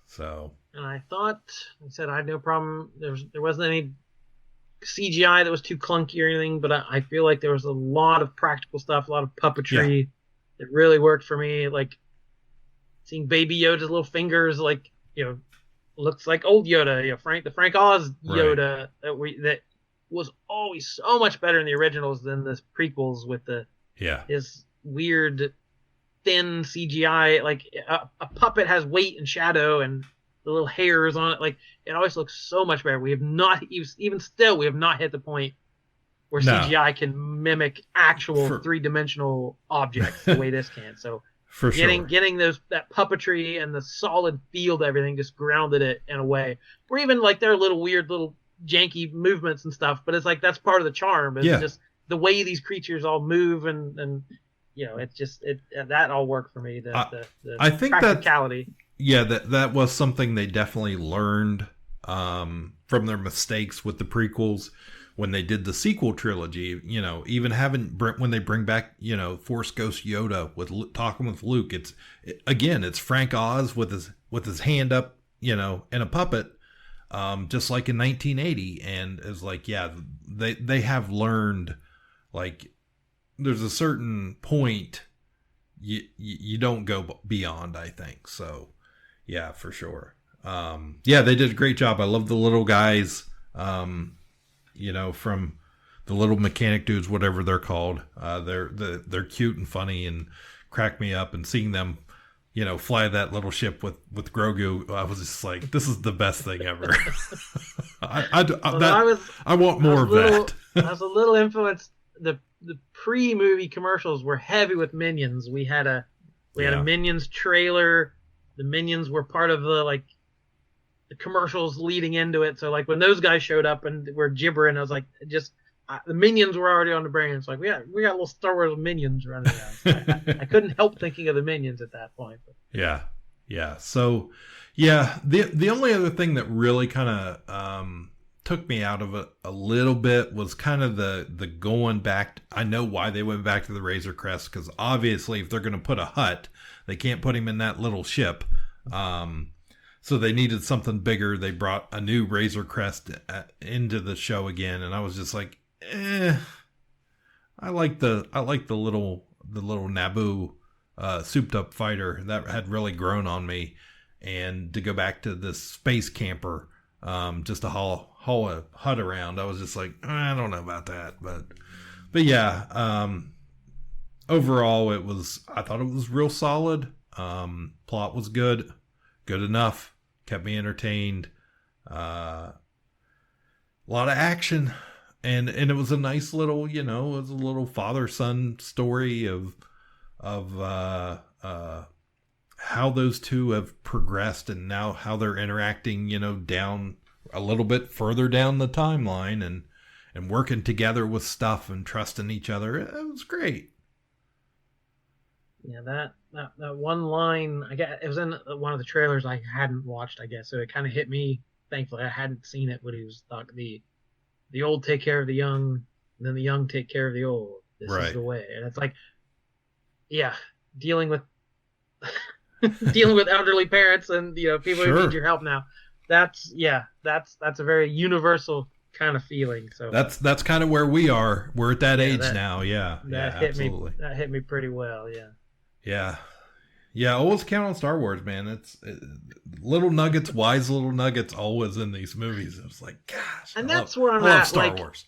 So. And I said I had no problem. There wasn't any CGI that was too clunky or anything, but I feel like there was a lot of practical stuff, a lot of puppetry that really worked for me. Like seeing Baby Yoda's little fingers, like, looks like old Yoda, the Frank Oz Yoda, right, that was always so much better in the originals than the prequels with his weird thin CGI. Like a puppet has weight and shadow and the little hairs on it. Like it always looks so much better. We have not hit the point where CGI can mimic actual three-dimensional objects the way this can. So for getting that puppetry and the solid feel to everything just grounded it in a way where even like there are little weird little janky movements and stuff, but it's like that's part of the charm. It's just the way these creatures all move, and it's just that all worked for me. I think practicality. That was something they definitely learned from their mistakes with the prequels. When they did the sequel trilogy, even when they bring back, Force Ghost Yoda talking with Luke, it's Frank Oz with his hand up, in a puppet, just like in 1980. And it's like, yeah, they have learned, like, there's a certain point you don't go beyond, I think. So yeah, for sure. Yeah, they did a great job. I love the little guys, from the little mechanic dudes, whatever they're called. They're cute and funny and crack me up, and seeing them, fly that little ship with Grogu, I was just like, this is the best thing ever. I want more of that. I was a little influenced. The pre-movie commercials were heavy with Minions. We had a Minions trailer. The Minions were part of the commercials leading into it. So like when those guys showed up and were gibbering, I was like, the minions were already on the brain. It's like we got little Star Wars minions running around. So I couldn't help thinking of the minions at that point. But. Yeah. So, yeah, the only other thing that really kind of took me out of it a little bit was kind of the going back. I know why they went back to the Razor Crest, because obviously if they're going to put a Hutt, they can't put him in that little ship. So they needed something bigger. They brought a new Razor Crest into the show again, and I was just like, I like the little Naboo souped up fighter that had really grown on me, and to go back to this space camper just to haul a Hutt around, I was just like, I don't know about that, but yeah, overall I thought it was real solid. Plot was good enough, kept me entertained, a lot of action, and it was a nice little, it was a little father-son story of how those two have progressed, and now how they're interacting, down a little bit further down the timeline, and working together with stuff and trusting each other. It was great. Yeah, that one line, I guess it was in one of the trailers I hadn't watched, I guess, so it kind of hit me. Thankfully, I hadn't seen it, but he was like, the old take care of the young, and then the young take care of the old. This is the way, and it's like, yeah, dealing with elderly parents and people who need your help now. That's a very universal kind of feeling. So that's kind of where we are. We're at that age now. Yeah, absolutely. That hit me pretty well. Yeah. Always count on Star Wars, man. It's little nuggets, wise little nuggets, always in these movies. It was like, gosh, and that's where I'm at. Love Star Wars.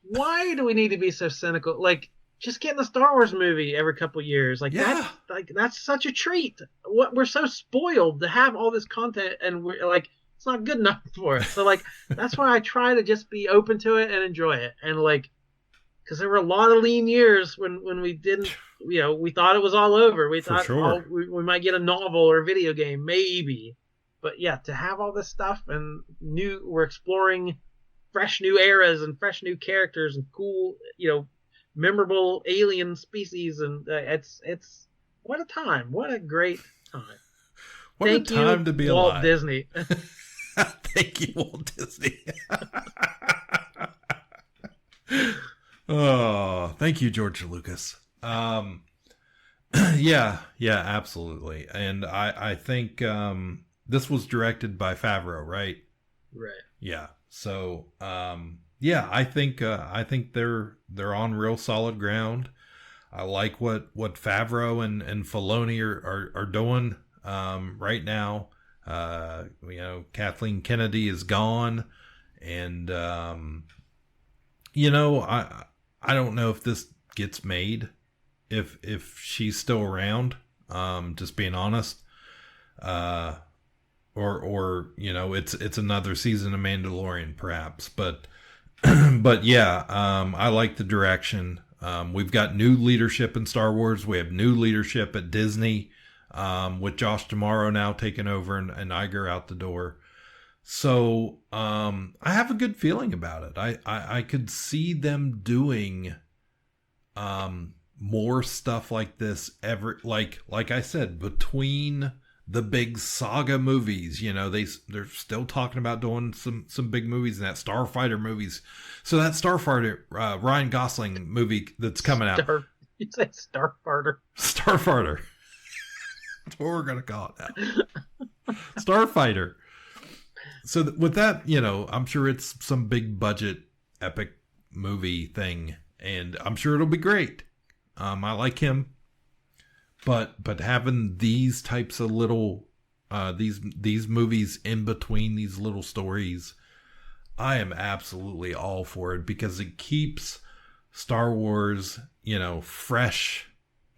Why do we need to be so cynical? Like, just getting a Star Wars movie every couple of years, that's such a treat. We're so spoiled to have all this content, and we're like, it's not good enough for us. So like, that's why I try to just be open to it and enjoy it. And like, because there were a lot of lean years when we didn't, we thought it was all over. We thought we might get a novel or a video game, maybe. But yeah, to have all this stuff and we're exploring fresh new eras and fresh new characters and cool, memorable alien species, and it's what a time, what a great time. Thank a time to be Walt alive. Disney. Thank you, Walt Disney. Oh, thank you, George Lucas. Yeah, absolutely. And I think this was directed by Favreau, right? Right. Yeah. So yeah, I think they're on real solid ground. I like what Favreau and Filoni are doing right now. Kathleen Kennedy is gone, and I don't know if this gets made, if she's still around. Just being honest, or it's another season of Mandalorian perhaps, but yeah, I like the direction. We've got new leadership in Star Wars. We have new leadership at Disney, with Josh D'Amaro now taking over and Iger out the door. So I have a good feeling about it. I could see them doing more stuff like this like I said, between the big saga movies. They're still talking about doing some big movies, and that Starfighter movies. So that Starfighter Ryan Gosling movie that's coming out. You say Starfighter. Starfighter. That's what we're gonna call it now. Starfighter. So with that, I'm sure it's some big budget epic movie thing, and I'm sure it'll be great. I like him. But having these types of little these movies in between these little stories, I am absolutely all for it, because it keeps Star Wars, fresh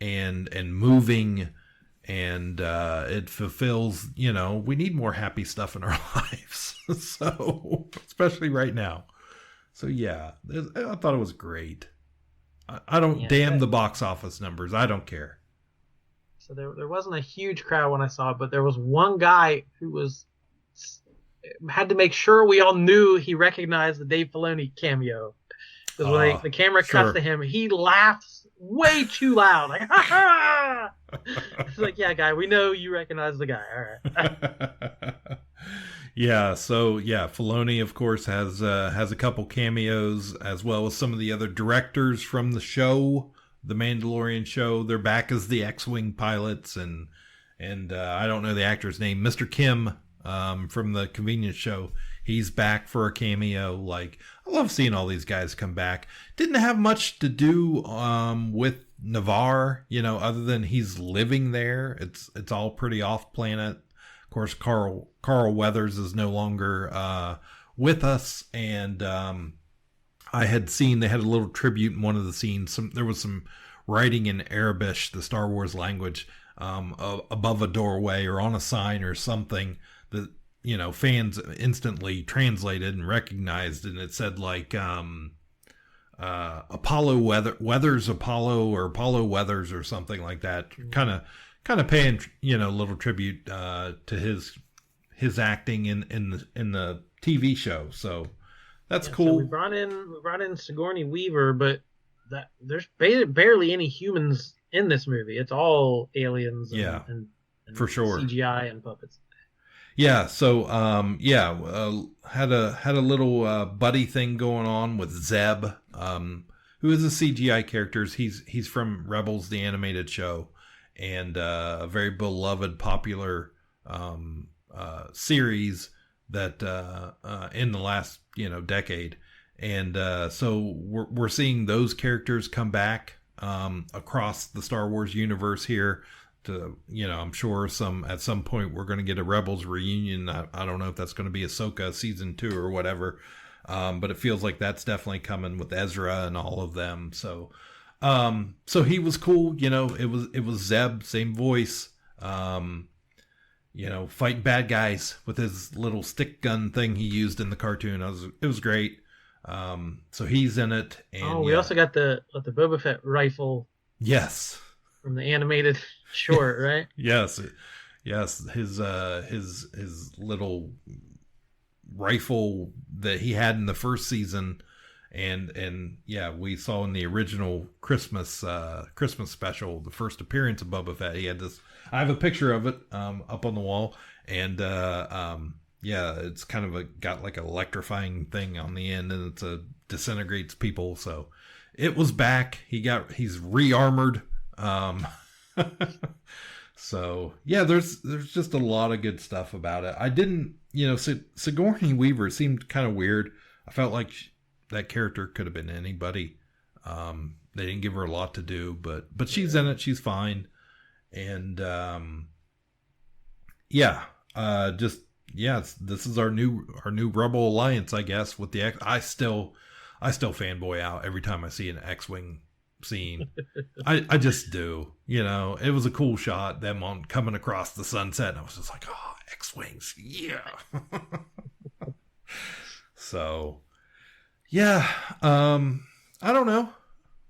and moving, and it fulfills, we need more happy stuff in our lives. So, especially right now. So yeah, I thought it was great. I don't damn the box office numbers. I don't care. So there wasn't a huge crowd when I saw it, but there was one guy who had to make sure we all knew he recognized the Dave Filoni cameo. Because when the camera cuts to him, he laughs way too loud. Like, ha ha! It's like, yeah, guy, we know you recognize the guy. All right. Yeah, so yeah, Filoni, of course, has a couple cameos, as well as some of the other directors from the show, the Mandalorian show. They're back as the X-Wing pilots, and I don't know the actor's name, Mr. Kim from the Convenience Show. He's back for a cameo. Like, I love seeing all these guys come back. Didn't have much to do with Navarre, other than he's living there. It's all pretty off planet. Of course, Carl Weathers is no longer with us, and I had seen they had a little tribute in one of the scenes. There was some writing in Arabic, the Star Wars language, above a doorway or on a sign or something that fans instantly translated and recognized, and it said like Apollo Weathers Apollo, or Apollo Weathers or something like that. Kind of paying a little tribute to his acting in the TV show. So that's cool. So we brought in Sigourney Weaver, but there's barely any humans in this movie. It's all aliens and for sure, CGI and puppets. Yeah, so had a little buddy thing going on with Zeb, who is a CGI character. He's from Rebels, the animated show, and a very beloved, popular series that in the last decade. And so we're seeing those characters come back across the Star Wars universe here. I'm sure at some point we're going to get a Rebels reunion. I don't know if that's going to be Ahsoka season 2 or whatever, but it feels like that's definitely coming with Ezra and all of them. So he was cool. It was Zeb, same voice. Fighting bad guys with his little stick gun thing he used in the cartoon. It was great. So he's in it. And we also got the Boba Fett rifle. Yes. From the animated short, right? Yes. His little rifle that he had in the first season, and we saw in the original Christmas special, the first appearance of Boba Fett. He had this. I have a picture of it up on the wall, and it's kind of got like an electrifying thing on the end, and it disintegrates people. So it was back. He's re-armored. So yeah, there's just a lot of good stuff about it. I didn't, Sigourney Weaver seemed kind of weird. I felt like that character could have been anybody. They didn't give her a lot to do, but she's in it. She's fine. And, this is our new Rebel Alliance, I guess, with the I still fanboy out every time I see an X-Wing scene. I just do. It was a cool shot, them on coming across the sunset, and I was just like, oh, X-Wings, yeah. So yeah, I don't know,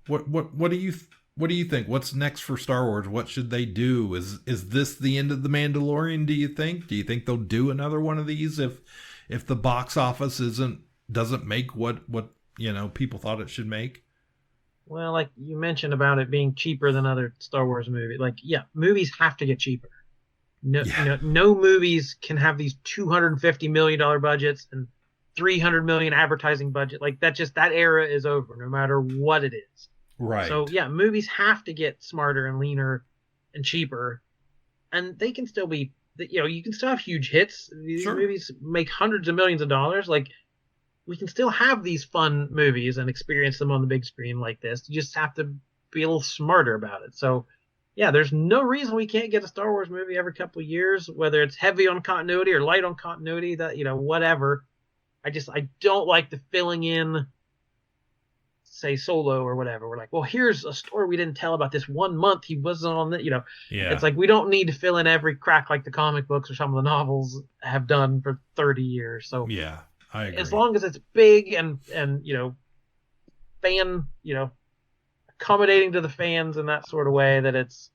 what do you think? What's next for Star Wars? What should they do? Is this the end of the Mandalorian, do you think they'll do another one of these if the box office doesn't make what people thought it should make? Well, like you mentioned about it being cheaper than other Star Wars movies. Like, yeah, movies have to get cheaper. No movies can have these $250 million budgets and $300 million advertising budget. Like that era is over, no matter what it is. Right. So yeah, movies have to get smarter and leaner and cheaper, and they can still be. You can still have huge hits. These movies make hundreds of millions of dollars. Like, we can still have these fun movies and experience them on the big screen like this. You just have to be a little smarter about it. So, yeah, there's no reason we can't get a Star Wars movie every couple of years, whether it's heavy on continuity or light on continuity, whatever. I don't like the filling in, say, Solo or whatever. We're like, well, here's a story we didn't tell about this 1 month he wasn't on the, Yeah. It's like we don't need to fill in every crack like the comic books or some of the novels have done for 30 years. So, yeah. I agree. As long as it's big and fan, accommodating to the fans in that sort of way, that it's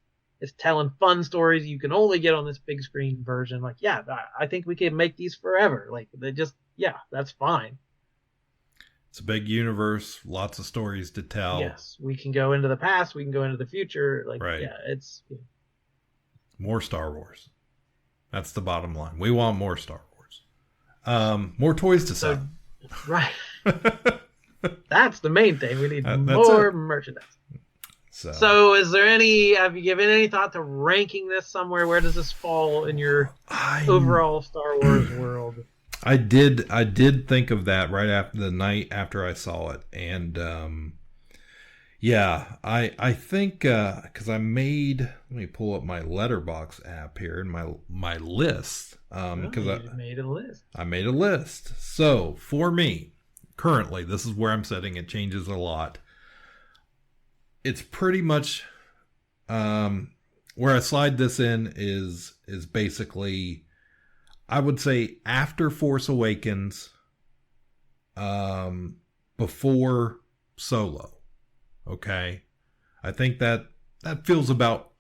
telling fun stories you can only get on this big screen version. Like, I think we can make these forever. Like, that's fine. It's a big universe, lots of stories to tell. Yes, we can go into the past, we can go into the future. Like, Right. yeah, it's More Star Wars. That's the bottom line. We want more Star Wars. More toys to sell. Right. That's the main thing. We need That's more it. merchandise. So is there have you given any thought to ranking this somewhere? Where does this fall in your overall Star Wars world? I did think of that right after the night after I saw it. And I think because let me pull up my Letterbox app here and my list. Because you made a list. I made a list. So for me, currently, this is where I'm setting. It changes a lot. It's pretty much where I slide this in is basically, I would say, after Force Awakens, before Solo. Okay, I think that feels about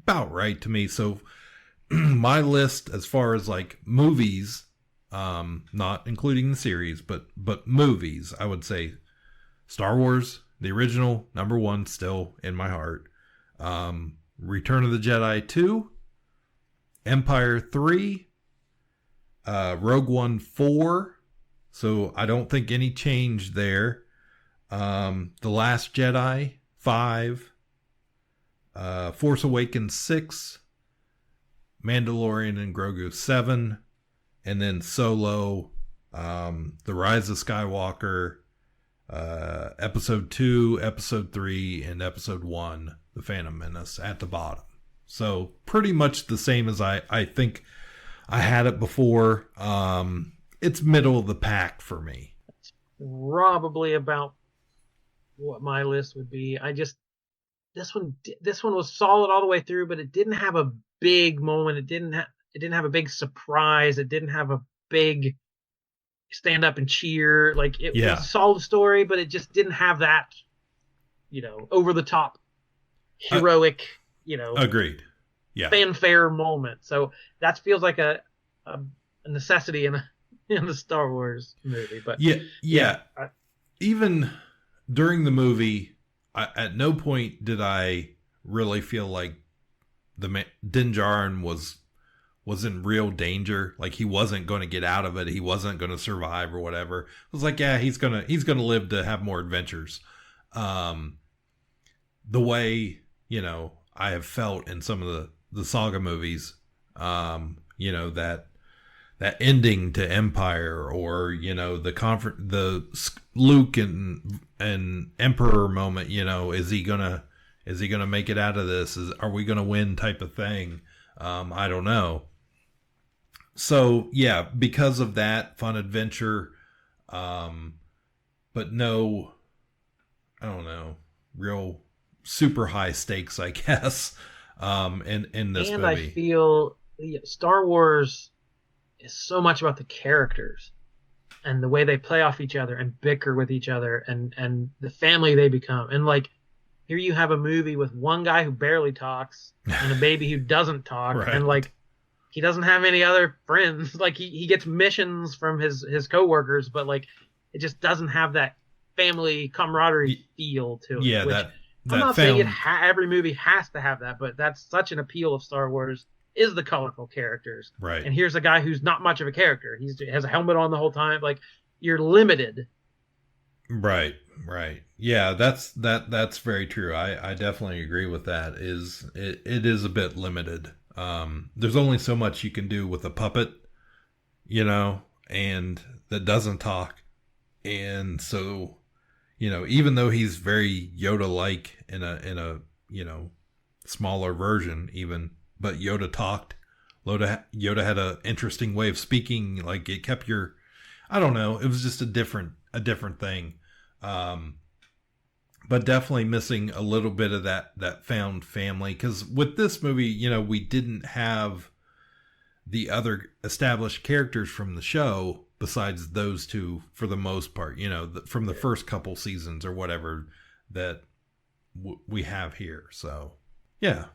right to me. So my list, as far as like movies, not including the series, but movies, I would say Star Wars, the original, number 1, still in my heart. Return of the Jedi 2, Empire 3, Rogue One 4. So I don't think any change there. The Last Jedi 5, Force Awakens 6, Mandalorian and Grogu 7, and then Solo, The Rise of Skywalker, Episode 2, Episode 3, and Episode 1, The Phantom Menace at the bottom. So pretty much the same as I think I had it before. It's middle of the pack for me. Probably about what my list would be. This one was solid all the way through, but it didn't have a big moment. It didn't have a big surprise. It didn't have a big stand up and cheer. Like, it was a solid story, but it just didn't have that, over the top heroic, agreed. Yeah. fanfare moment. So that feels like a necessity in the Star Wars movie. But yeah. Even during the movie, at no point did I really feel like Din Djarin was in real danger. Like, he wasn't going to get out of it. He wasn't going to survive or whatever. It was like, yeah, he's gonna live to have more adventures. The way, I have felt in some of the saga movies, that ending to Empire, or the Luke and Emperor moment. Is he gonna make it out of this? Are we gonna win? Type of thing. I don't know. So yeah, because of that fun adventure, but no, I don't know, real super high stakes, I guess. In this movie, I feel Star Wars is so much about the characters and the way they play off each other and bicker with each other and the family they become. And like, here you have a movie with one guy who barely talks and a baby who doesn't talk. Right. And like, he doesn't have any other friends. Like, he gets missions from his coworkers, but like, it just doesn't have that family camaraderie feel to it. Yeah. Which, I'm not saying every movie has to have that, but that's such an appeal of Star Wars, is the colorful characters. Right. And here's a guy who's not much of a character. He has a helmet on the whole time. Like, you're limited. Right. Yeah, that's very true. I definitely agree with that. It is a bit limited. There's only so much you can do with a puppet, and that doesn't talk. And so, even though he's very Yoda-like in a smaller version even, but Yoda talked. Yoda had an interesting way of speaking. Like, it kept I don't know. It was just a different thing. But definitely missing a little bit of that found family. Because with this movie, we didn't have the other established characters from the show besides those two for the most part, from the first couple seasons or whatever that we have here. So yeah,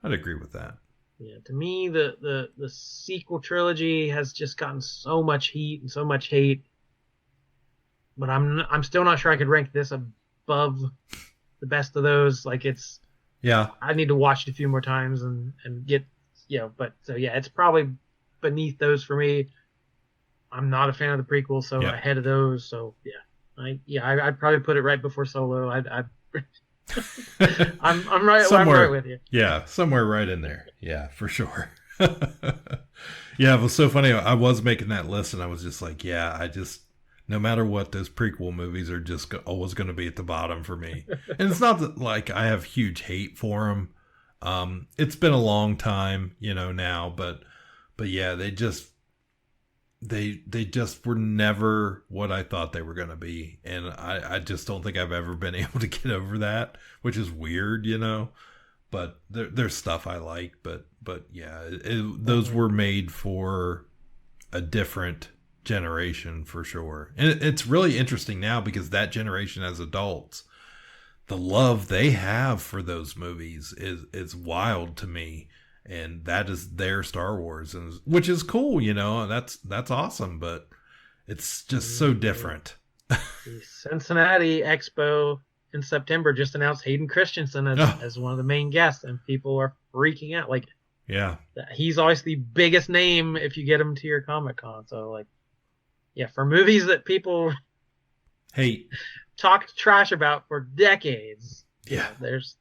I'd agree with that. Yeah, to me, the sequel trilogy has just gotten so much heat and so much hate. but I'm still not sure I could rank this above the best of those. Like I need to watch it a few more times and get, but so yeah, it's probably beneath those for me. I'm not a fan of the prequel, so ahead of those. So I'd probably put it right before Solo. I'm right. I'm right with you. Yeah, somewhere right in there. Yeah, for sure. Yeah, it was so funny. I was making that list, and I was just like, no matter what, those prequel movies are just always going to be at the bottom for me. And it's not that like I have huge hate for them. It's been a long time, now, but yeah, they just were never what I thought they were going to be. And I just don't think I've ever been able to get over that, which is weird, but there's stuff I like, but yeah, those were made for a different generation for sure. And it's really interesting now because that generation as adults, the love they have for those movies is wild to me. And that is their Star Wars, which is cool, that's awesome, but it's just so different. The Cincinnati Expo in September just announced Hayden Christensen as one of the main guests, and people are freaking out. Like, yeah, he's always the biggest name if you get him to your Comic-Con. So, like, yeah, for movies that people hate, talked trash about for decades. Yeah, there's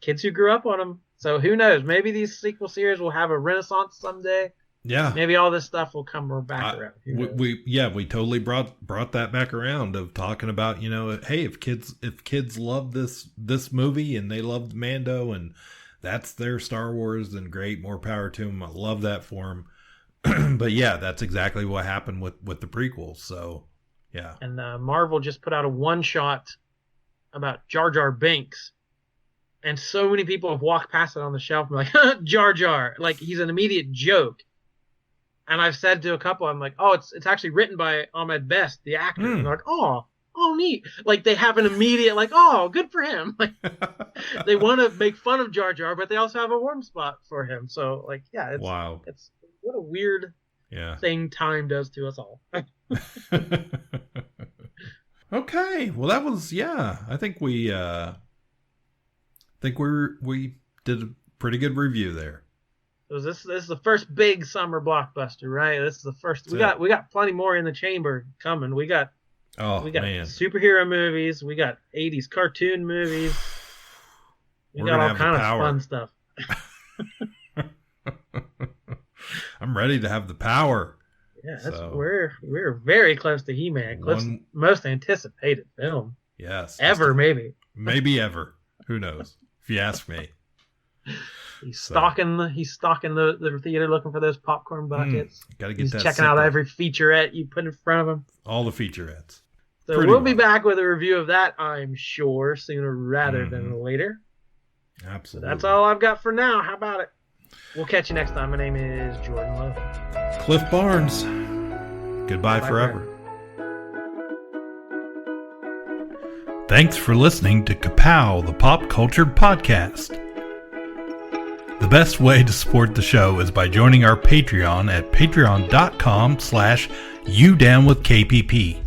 kids who grew up on them. So who knows? Maybe these sequel series will have a renaissance someday. Yeah. Maybe all this stuff will come back around. We totally brought that back around of talking about, hey, if kids love this movie and they love Mando and that's their Star Wars, then great, more power to them. I love that for them. But yeah, that's exactly what happened with the prequels. So yeah. And Marvel just put out a one-shot about Jar Jar Binks. And so many people have walked past it on the shelf and been like, Jar Jar, like he's an immediate joke. And I've said to a couple, I'm like, oh, it's actually written by Ahmed Best, the actor. And they're like, oh, neat. Like they have an immediate, like, oh, good for him. Like they want to make fun of Jar Jar, but they also have a warm spot for him. So like, yeah, it's wow. It's what a weird thing time does to us all. Okay, well that was I think we did a pretty good review there. So this is the first big summer blockbuster, right? This is the first. We got plenty more in the chamber coming. We got superhero movies. We got 80s cartoon movies. We got all kind of fun stuff. I'm ready to have the power. Yeah, we're very close to He-Man. Most anticipated film. Yes. Ever, maybe ever. Who knows? If you ask me. He's stalking the theater looking for those popcorn buckets. Gotta get He's that checking out every featurette you put in front of him. All the featurettes. So we'll be back with a review of that, I'm sure, sooner rather than later. Absolutely. So that's all I've got for now. How about it? We'll catch you next time. My name is Jordan Lowe. Cliff Barnes. Goodbye forever. Thanks for listening to Ka-Pow, the Pop Culture Podcast. The best way to support the show is by joining our Patreon at patreon.com/YouDownWithKPP.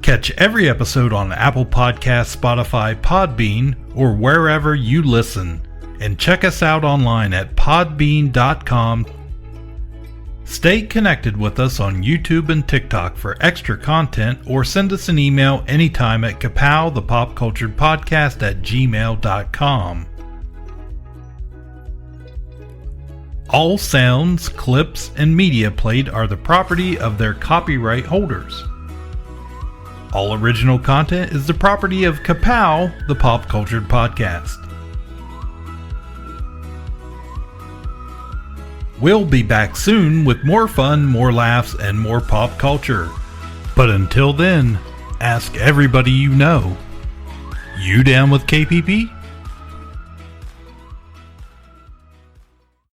Catch every episode on Apple Podcasts, Spotify, Podbean, or wherever you listen. And check us out online at podbean.com. Stay connected with us on YouTube and TikTok for extra content, or send us an email anytime at Ka-Pow, the Pop Culture Podcast @gmail.com. All sounds, clips, and media played are the property of their copyright holders. All original content is the property of Ka-Pow, the Pop Culture Podcast. We'll be back soon with more fun, more laughs, and more pop culture. But until then, ask everybody you know. You down with KPP?